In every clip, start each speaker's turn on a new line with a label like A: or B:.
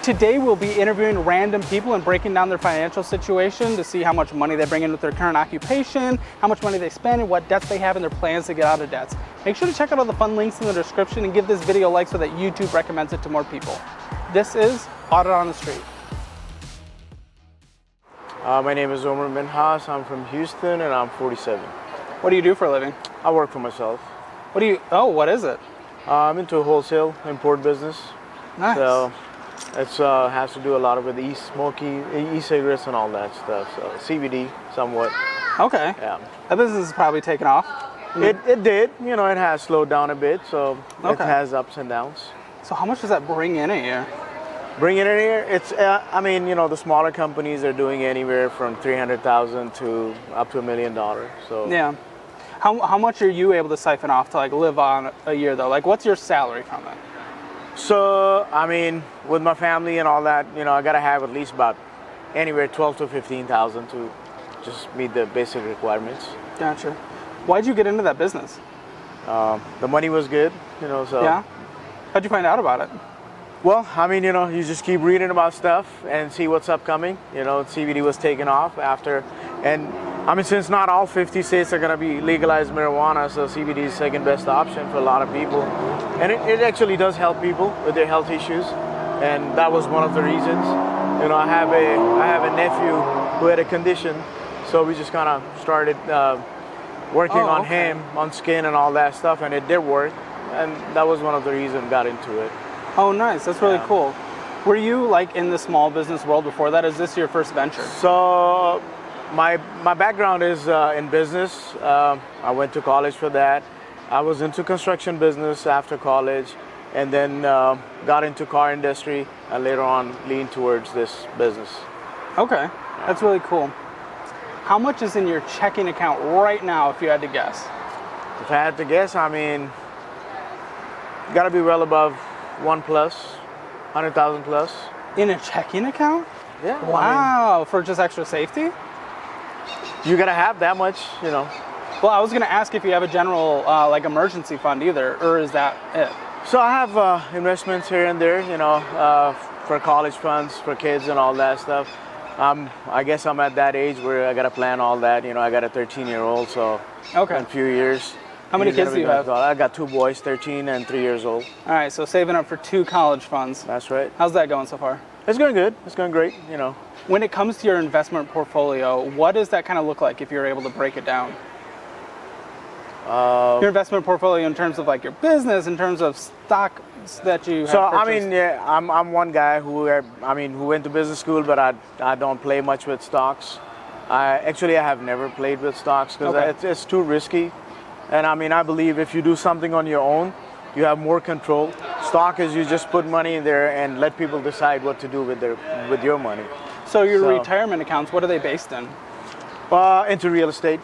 A: Today we'll be interviewing random people and breaking down their financial situation to see how much money they bring in with their current occupation, how much money they spend, and what debts they have, and their plans to get out of debts. Make sure to check out all the fun links in the description and give this video a like so that YouTube recommends it to more people. This is Audit on the Street.
B: My name is Omar Minhas. I'm from Houston and I'm 47.
A: What do you do for a living?
B: I work for myself.
A: What is it?
B: I'm into wholesale import business.
A: Nice.
B: So it has to do a lot with e-smoking, e-cigarettes and all that stuff. So CBD somewhat.
A: Okay.
B: Yeah.
A: That business is probably taken off.
B: It did. You know, it has slowed down a bit. So it has ups and downs.
A: So how much does that bring in a year?
B: Bringing it in here, it's, I mean, you know, the smaller companies are doing anywhere from $300,000 to up to $1 million. So
A: yeah. How much are you able to siphon off to like live on a year though? Like what's your salary from it?
B: So, I mean, with my family and all that, you know, I gotta have at least about anywhere 12 to 15,000 to just meet the basic requirements.
A: Gotcha. Why'd you get into that business?
B: The money was good, you know, so.
A: Yeah? How'd you find out about it?
B: Well, I mean, you know, you just keep reading about stuff and see what's upcoming. You know, CBD was taken off after, and I mean, since not all 50 states are gonna be legalized marijuana, so CBD is second best option for a lot of people. And it actually does help people with their health issues, and that was one of the reasons. You know, I have a nephew who had a condition, so we just kind of started working on him, on skin and all that stuff, and it did work, and that was one of the reasons I got into it.
A: Oh, nice. That's really cool. Were you like in the small business world before that? Is this your first venture?
B: So my background is in business. I went to college for that. I was into construction business after college, and then got into car industry, and later on leaned towards this business.
A: Okay, that's really cool. How much is in your checking account right now, if you had to guess?
B: If I had to guess, I mean, gotta be well above 100,000 plus.
A: In a checking account?
B: Yeah.
A: Wow,
B: I mean,
A: for just extra safety?
B: You gotta have that much, you know.
A: Well, I was gonna ask if you have a general like emergency fund either, or is that it?
B: So I have investments here and there, you know, for college funds, for kids and all that stuff. I guess I'm at that age where I gotta plan all that. You know, I got a 13-year-old, so in a few years.
A: How many kids do you have?
B: I got 2 boys, 13 and 3 years old.
A: All right, so saving up for 2 college funds.
B: That's right.
A: How's that going so far?
B: It's going good. It's going great, you know.
A: When it comes to your investment portfolio, what does that kind of look like if you're able to break it down? Your investment portfolio in terms of like your business, in terms of stocks that you have purchased.
B: I mean, yeah, I'm one guy who went to business school, but I don't play much with stocks. I have never played with stocks because it's too risky. And I mean, I believe if you do something on your own, you have more control. Stock is you just put money in there and let people decide what to do with your money.
A: So your retirement accounts, what are they based in?
B: Into real estate.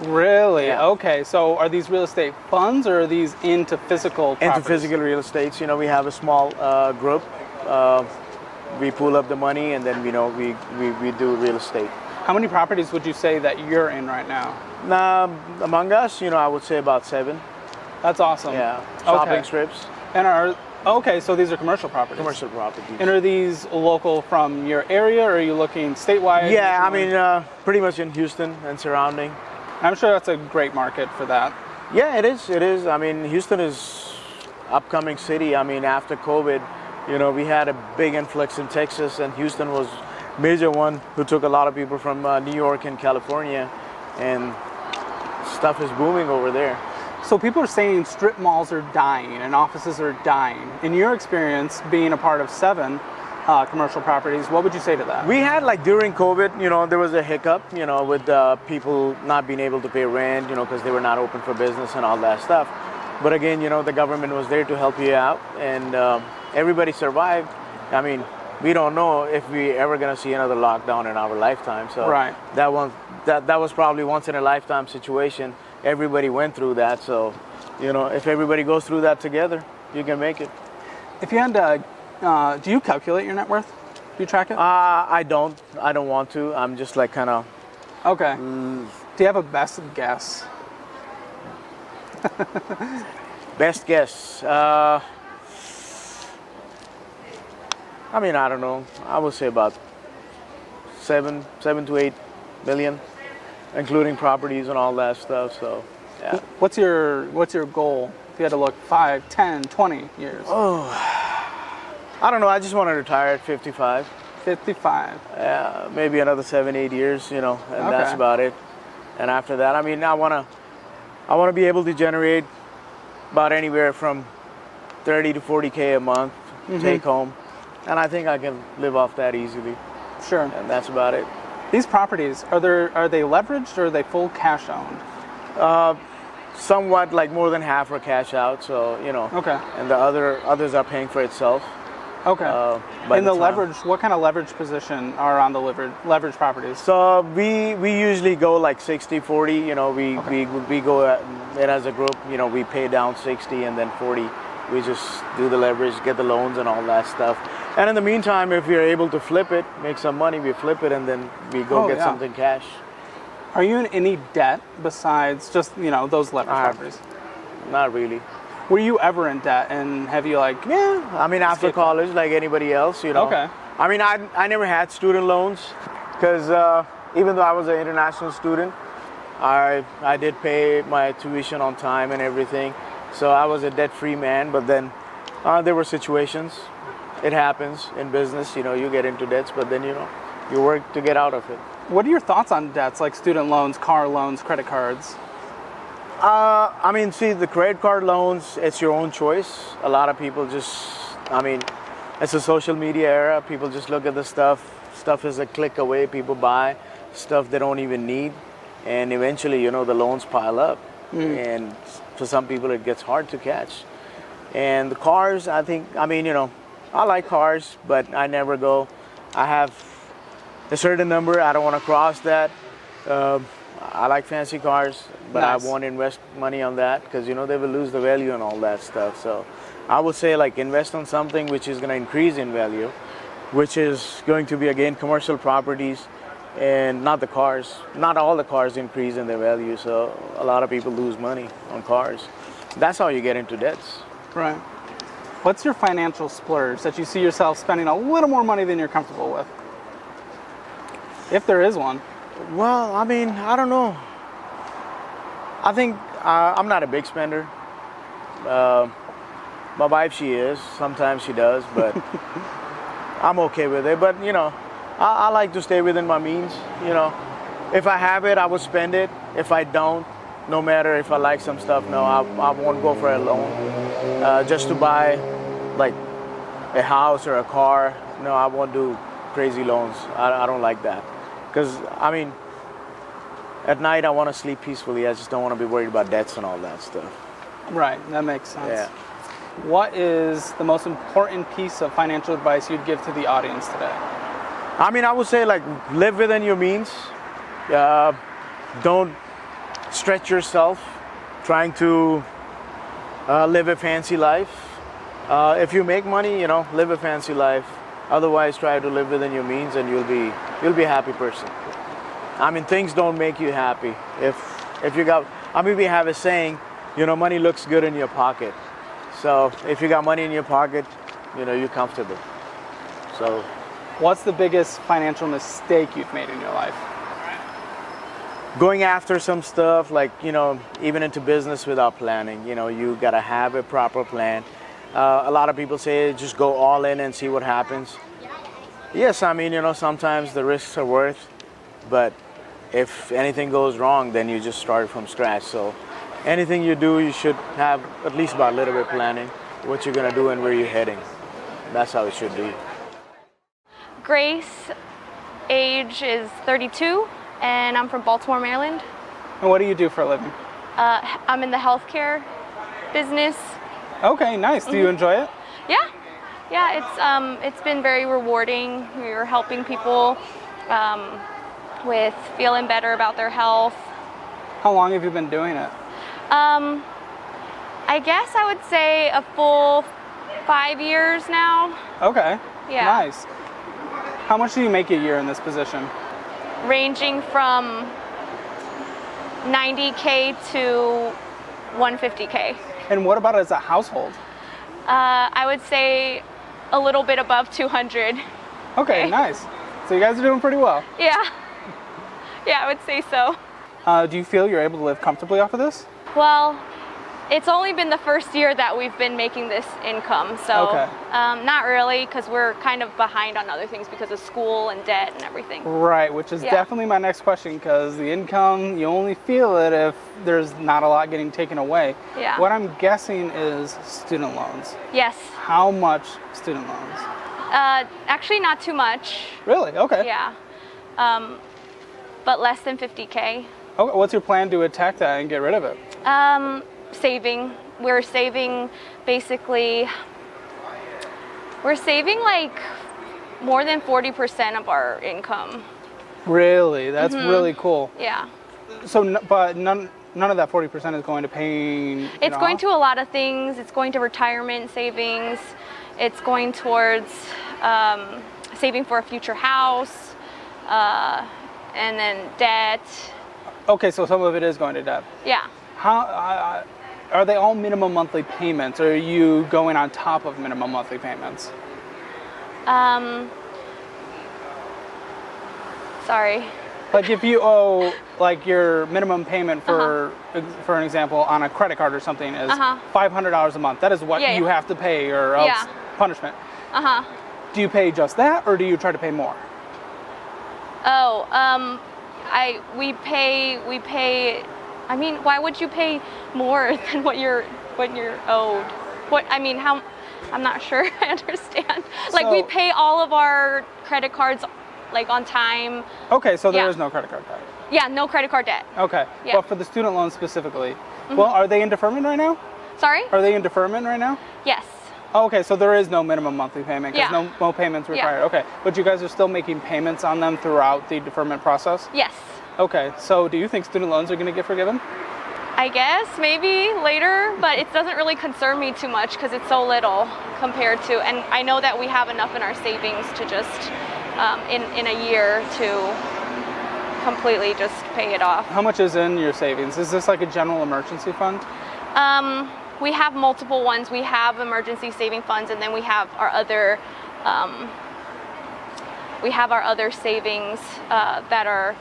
A: Really?
B: Yeah.
A: Okay. So are these real estate funds or are these into physical properties?
B: Into physical real estates. You know, we have a small group. We pool up the money and then, you know, we do real estate.
A: How many properties would you say that you're in right now?
B: Among us, you know, I would say about 7.
A: That's awesome.
B: Yeah. Shopping strips.
A: And so these are commercial properties?
B: Commercial properties.
A: And are these local from your area or are you looking statewide?
B: Yeah, I mean, pretty much in Houston and surrounding.
A: I'm sure that's a great market for that.
B: Yeah, it is. It is. I mean, Houston is upcoming city. I mean, after COVID, you know, we had a big influx in Texas, and Houston was major one who took a lot of people from New York and California, and stuff is booming over there.
A: So people are saying strip malls are dying and offices are dying. In your experience, being a part of 7 commercial properties, what would you say to that?
B: We had, like, during COVID, you know, there was a hiccup, you know, with people not being able to pay rent, you know, because they were not open for business and all that stuff. But again, you know, the government was there to help you out, and everybody survived. I mean, we don't know if we ever gonna see another lockdown in our lifetime. So that was probably once in a lifetime situation. Everybody went through that. So, you know, if everybody goes through that together, you can make it.
A: If you had to, do you calculate your net worth? Do you track it?
B: I don't want to. I'm just like kind of.
A: Okay. Do you have a best guess?
B: Best guess. I mean, I don't know. I would say about 7 to 8 million, including properties and all that stuff. So, yeah.
A: What's your goal? If you had to look 5, 10, 20 years.
B: Oh, I don't know. I just want to retire at 55.
A: 55.
B: Yeah, maybe another 7, 8 years, and
A: Okay.
B: that's about it. And after that, I mean, I wanna be able to generate about anywhere from 30 to 40K a month take home, and I think I can live off that easily.
A: Sure.
B: And that's about it.
A: These properties, are they leveraged or are they full cash owned?
B: Somewhat, like more than half are cash out, so
A: Okay.
B: and the others are paying for itself.
A: Okay.
B: by
A: In the
B: time.
A: leverage, what kind of leverage position are on the leverage properties?
B: So we usually go like 60-40. We go it as a group. We pay down 60 and then 40. We just do the leverage, get the loans and all that stuff. And in the meantime, if we're able to flip it, make some money, we flip it and then we go get something cash.
A: Are you in any debt besides just those leverage properties?
B: Not really.
A: Were you ever in debt, and have you
B: Yeah, I mean after college, like anybody else,
A: Okay.
B: I mean I never had student loans because even though I was an international student, I did pay my tuition on time and everything, so I was a debt-free man. But then there were situations. It happens in business, you get into debts, but then you work to get out of it.
A: What are your thoughts on debts like student loans, car loans, credit cards?
B: I mean, see, the credit card loans, it's your own choice. A lot of people it's a social media era. People just look at the stuff. Stuff is a click away. People buy stuff they don't even need. And eventually, the loans pile up. And for some people, it gets hard to catch. And the cars, I like cars, but I never go. I have a certain number. I don't want to cross that. I like fancy cars, but
A: Nice.
B: I won't invest money on that because they will lose the value and all that stuff. So I would say invest on something which is going to increase in value, which is going to be again commercial properties, and not the cars. Not all the cars increase in their value, so a lot of people lose money on cars. That's how you get into debts.
A: Right. What's your financial splurge that you see yourself spending a little more money than you're comfortable with? If there is one.
B: Well, I mean, I don't know. I think I'm not a big spender. My wife, she is. Sometimes she does, but I'm okay with it. But, I like to stay within my means. If I have it, I will spend it. If I don't, no matter if I like some stuff, no, I won't go for a loan. Just to buy, like, a house or a car, no, I won't do crazy loans. I don't like that. Because, I mean, at night I want to sleep peacefully. I just don't want to be worried about debts and all that stuff.
A: Right, that makes sense.
B: Yeah.
A: What is the most important piece of financial advice you'd give to the audience today?
B: I mean, I would say live within your means. Don't stretch yourself trying to live a fancy life. If you make money, live a fancy life. Otherwise, try to live within your means, and you'll be a happy person. I mean, things don't make you happy. If you got, we have a saying, money looks good in your pocket. So if you got money in your pocket, you're comfortable. So,
A: what's the biggest financial mistake you've made in your life?
B: Going after some stuff even into business without planning. You gotta have a proper plan. A lot of people say just go all in and see what happens. Yes, I mean, sometimes the risks are worth, but if anything goes wrong, then you just start from scratch. So anything you do, you should have at least about a little bit planning, what you're gonna do and where you're heading. That's how it should be.
C: Grace, age is 32, and I'm from Baltimore, Maryland.
A: And what do you do for a living?
C: I'm in the healthcare business.
A: Okay, nice. Do you enjoy it?
C: Yeah, it's been very rewarding. We're helping people with feeling better about their health.
A: How long have you been doing it?
C: I guess I would say a full 5 years now.
A: Okay.
C: Yeah.
A: Nice. How much do you make a year in this position?
C: Ranging from 90K to 150K.
A: And what about as a household?
C: I would say a little bit above 200.
A: Okay, nice. So you guys are doing pretty well.
C: Yeah. Yeah, I would say so.
A: Do you feel you're able to live comfortably off of this?
C: Well, it's only been the first year that we've been making this income, so
A: Okay.
C: Not really, because we're kind of behind on other things because of school and debt and everything.
A: Right, which is
C: Yeah.
A: definitely my next question, because the income, you only feel it if there's not a lot getting taken away.
C: Yeah.
A: What I'm guessing is student loans.
C: Yes.
A: How much student loans?
C: Actually, not too much.
A: Really? Okay.
C: Yeah. But less than 50K.
A: Okay, what's your plan to attack that and get rid of it?
C: Saving. We're saving basically, we're saving like more than 40% of our income.
A: Really? That's really cool.
C: Yeah.
A: So, but none of that 40% is going to paying.
C: It's going to a lot of things. It's going to retirement savings. It's going towards saving for a future house, and then debt.
A: Okay, so some of it is going to debt.
C: Yeah.
A: How are they all minimum monthly payments, or are you going on top of minimum monthly payments?
C: Sorry.
A: Like if you owe, like your minimum payment for an example, on a credit card or something is $500 a month. That is what you have to pay, or else punishment. Do you pay just that, or do you try to pay more?
C: Oh, we pay. I mean, why would you pay more than what you're owed? I'm not sure I understand. Like, we pay all of our credit cards like on time.
A: Okay, so there is no credit card debt.
C: Yeah, no credit card debt.
A: Okay.
C: Yeah.
A: Well, for the student loans specifically, well, are they in deferment right now?
C: Sorry?
A: Are they in deferment right now?
C: Yes.
A: Oh, okay, so there is no minimum monthly payment because
C: Yeah.
A: no payments required. Okay, but you guys are still making payments on them throughout the deferment process?
C: Yes.
A: Okay, so do you think student loans are going to get forgiven?
C: I guess maybe later, but it doesn't really concern me too much because it's so little compared to, and I know that we have enough in our savings to just in a year to completely just pay it off.
A: How much is in your savings? Is this like a general emergency fund?
C: We have multiple ones. We have emergency saving funds, and then we have our other savings that are,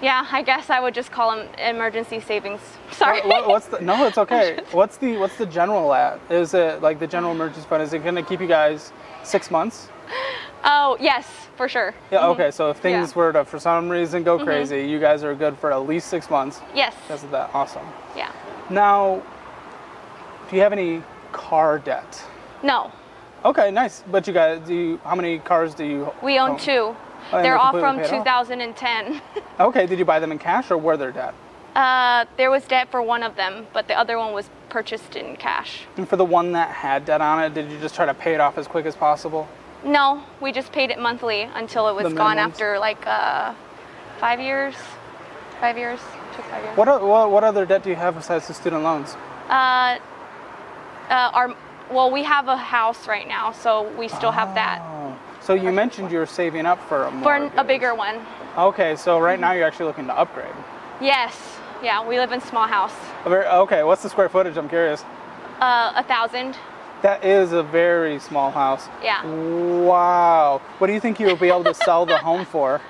C: yeah, I guess I would just call them emergency savings. Sorry.
A: No, it's okay. What's the general at? Is it like the general emergency fund? Is it going to keep you guys 6 months?
C: Oh, yes, for sure.
A: Yeah, okay, so if things were to, for some reason, go crazy, you guys are good for at least 6 months.
C: Yes.
A: Because of that. Awesome.
C: Yeah.
A: Now, do you have any car debt?
C: No.
A: Okay, nice. But you guys, how many cars do you
C: We own two.
A: Oh,
C: They're all
A: completely
C: from
A: paid off?
C: 2010.
A: Okay, did you buy them in cash or were there debt?
C: There was debt for one of them, but the other one was purchased in cash.
A: And for the one that had debt on it, did you just try to pay it off as quick as possible?
C: No, we just paid it monthly until it was
A: The
C: gone
A: minimums?
C: after like 5 years. 5 years. Took 5 years.
A: What other debt do you have besides the student loans?
C: We have a house right now, so we still have that.
A: Oh, so you mentioned you were saving up for a mortgage.
C: For a bigger one.
A: Okay, so right now you're actually looking to upgrade.
C: Yes. Yeah, we live in a small house.
A: Okay, what's the square footage? I'm curious.
C: 1,000.
A: That is a very small house.
C: Yeah.
A: Wow. What do you think you'll be able to sell the home for?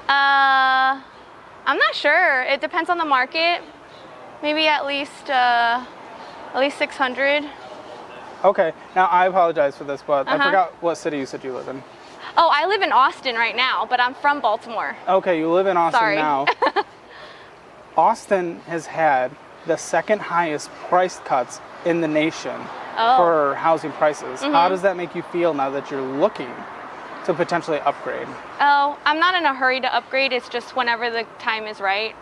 C: I'm not sure. It depends on the market. Maybe at least 600.
A: Okay. Now I apologize for this, but I forgot what city you said you live in.
C: Oh, I live in Austin right now, but I'm from Baltimore.
A: Okay, you live in Austin
C: Sorry.
A: now. Austin has had the second highest price cuts in the nation for housing prices. How does that make you feel now that you're looking to potentially upgrade?
C: Oh, I'm not in a hurry to upgrade. It's just whenever the time is right.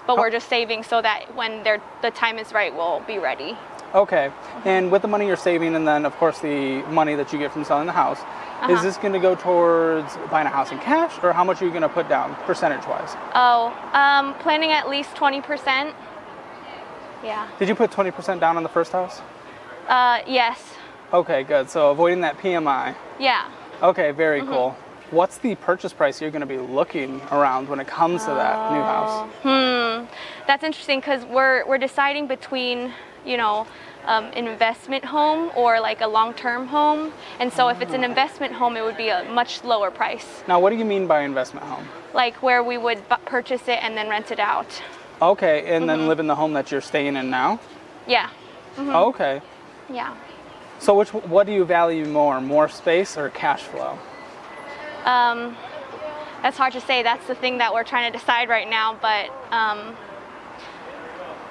C: But we're just saving so that when the time is right, we'll be ready.
A: Okay. And with the money you're saving, and then of course the money that you get from selling the house, is this going to go towards buying a house in cash, or how much are you going to put down percentage-wise?
C: Oh, planning at least 20%. Yeah.
A: Did you put 20% down on the first house?
C: Yes.
A: Okay, good. So avoiding that PMI.
C: Yeah.
A: Okay, very cool. What's the purchase price you're going to be looking around when it comes to that new house?
C: That's interesting because we're deciding between, investment home or like a long-term home. And so if it's an investment home, it would be a much lower price.
A: Now, what do you mean by investment home?
C: Like where we would purchase it and then rent it out.
A: Okay, and then live in the home that you're staying in now?
C: Yeah.
A: Okay.
C: Yeah.
A: So what do you value more space or cash flow?
C: That's hard to say. That's the thing that we're trying to decide right now, but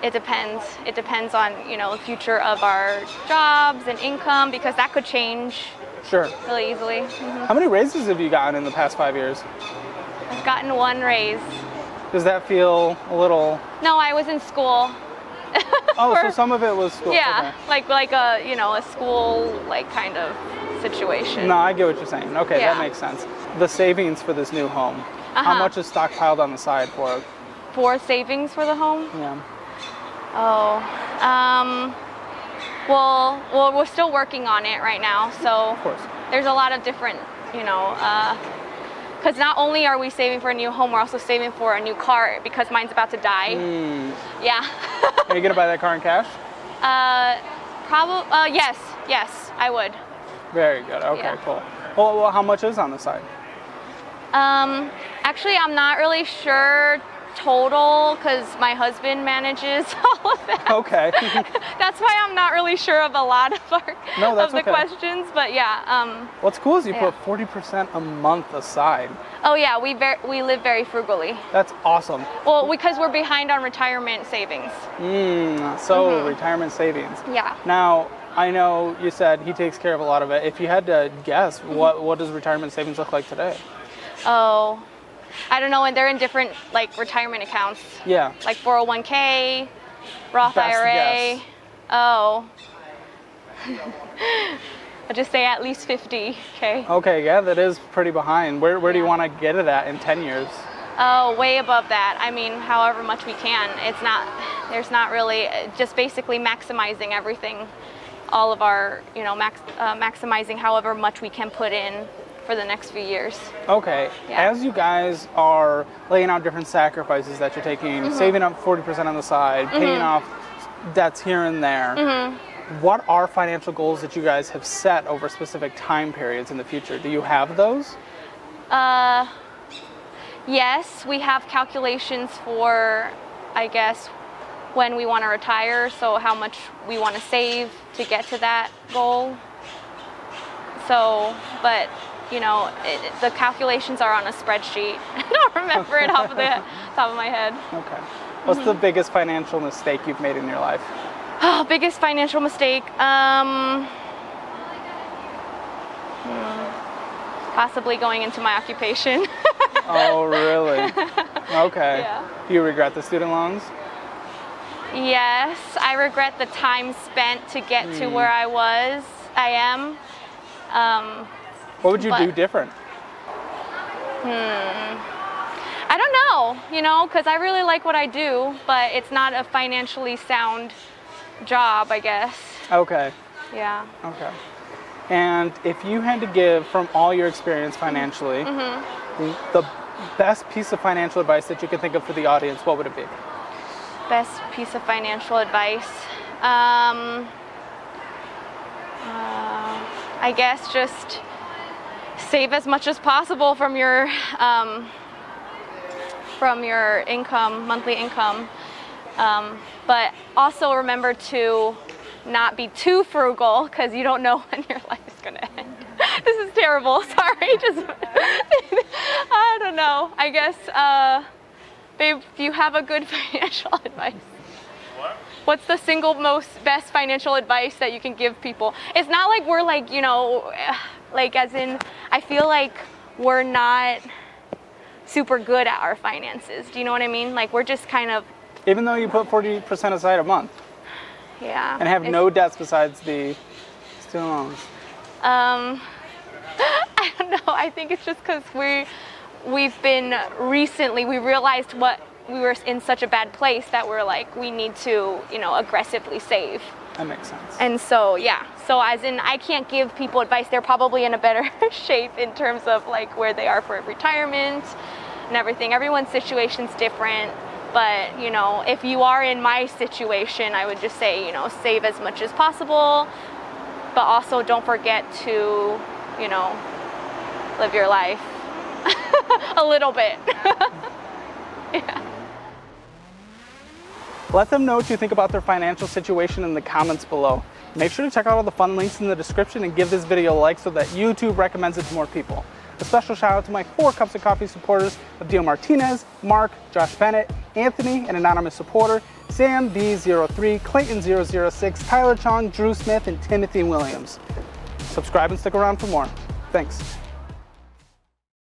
C: it depends. It depends on, the future of our jobs and income, because that could change
A: Sure.
C: really easily.
A: How many raises have you gotten in the past 5 years?
C: I've gotten one raise.
A: Does that feel a little...
C: No, I was in school.
A: Oh, so some of it was school.
C: Yeah,
A: Okay.
C: like a, a school kind of situation.
A: No, I get what you're saying. Okay,
C: Yeah.
A: that makes sense. The savings for this new home, how much is stockpiled on the side for it?
C: For savings for the home?
A: Yeah.
C: Oh, well, we're still working on it right now. So
A: Of course.
C: there's a lot of different, because not only are we saving for a new home, we're also saving for a new car because mine's about to die. Yeah.
A: Are you going to buy that car in cash?
C: Probably, yes, I would.
A: Very good. Okay,
C: Yeah.
A: cool. Well, how much is on the side?
C: Actually, I'm not really sure total because my husband manages all of that.
A: Okay.
C: That's why I'm not really sure of a lot of
A: No, that's
C: of the
A: okay.
C: questions, but yeah.
A: What's cool is you
C: Yeah.
A: put 40% a month aside.
C: Oh yeah, we live very frugally.
A: That's awesome.
C: Well, because we're behind on retirement savings.
A: So retirement savings.
C: Yeah.
A: Now, I know you said he takes care of a lot of it. If you had to guess, what does retirement savings look like today?
C: Oh, I don't know, and they're in different retirement accounts,
A: Yeah.
C: like 401k, Roth
A: Best
C: IRA.
A: guess.
C: Oh. I'll just say at least 50k.
A: Okay, yeah, that is pretty behind. Where do you want to get it at in 10 years?
C: Oh, way above that. I mean, however much we can. There's not really, just basically maximizing everything. All of our, maximizing however much we can put in for the next few years.
A: Okay,
C: Yeah.
A: as you guys are laying out different sacrifices that you're taking, saving up 40% on the side, paying off debts here and there, what are financial goals that you guys have set over specific time periods in the future? Do you have those?
C: Yes, we have calculations for, I guess, when we want to retire, so how much we want to save to get to that goal. So, but the calculations are on a spreadsheet. I don't remember it off the top of my head.
A: Okay. What's the biggest financial mistake you've made in your life?
C: Oh, biggest financial mistake. Possibly going into my occupation.
A: Oh, really? Okay.
C: Yeah.
A: Do you regret the student loans?
C: Yes, I regret the time spent to get to where I am.
A: What would you do
C: But-
A: different?
C: I don't know, because I really like what I do, but it's not a financially sound job, I guess.
A: Okay.
C: Yeah.
A: Okay. And if you had to give, from all your experience financially, the best piece of financial advice that you could think of for the audience, what would it be?
C: Best piece of financial advice. I guess just save as much as possible from your income, monthly income. But also remember to not be too frugal because you don't know when your life is gonna end. This is terrible, sorry, just, I don't know. I guess, babe, do you have a good financial advice?
D: What?
C: What's the single most best financial advice that you can give people? It's not like we're as in, I feel like we're not super good at our finances. Do you know what I mean? Like we're just kind of,
A: Even though you put 40% aside a month
C: yeah.
A: and have no debts besides the student loans.
C: I don't know. I think it's just because we realized we were in such a bad place that we're like, we need to, aggressively save.
A: That makes sense.
C: And so, yeah. So as in, I can't give people advice. They're probably in a better shape in terms of like where they are for retirement and everything. Everyone's situation's different. But, you know, if you are in my situation, I would just say, you know, save as much as possible, but also don't forget to, you know, live your life a little bit. Yeah.
A: Let them know what you think about their financial situation in the comments below. Make sure to check out all the fun links in the description and give this video a like so that YouTube recommends it to more people. A special shout out to my 4 Cups of Coffee supporters of Dio Martinez, Mark, Josh Bennett, Anthony, an anonymous supporter, Sam D03, Clayton 006, Tyler Chong, Drew Smith, and Timothy Williams. Subscribe and stick around for more. Thanks.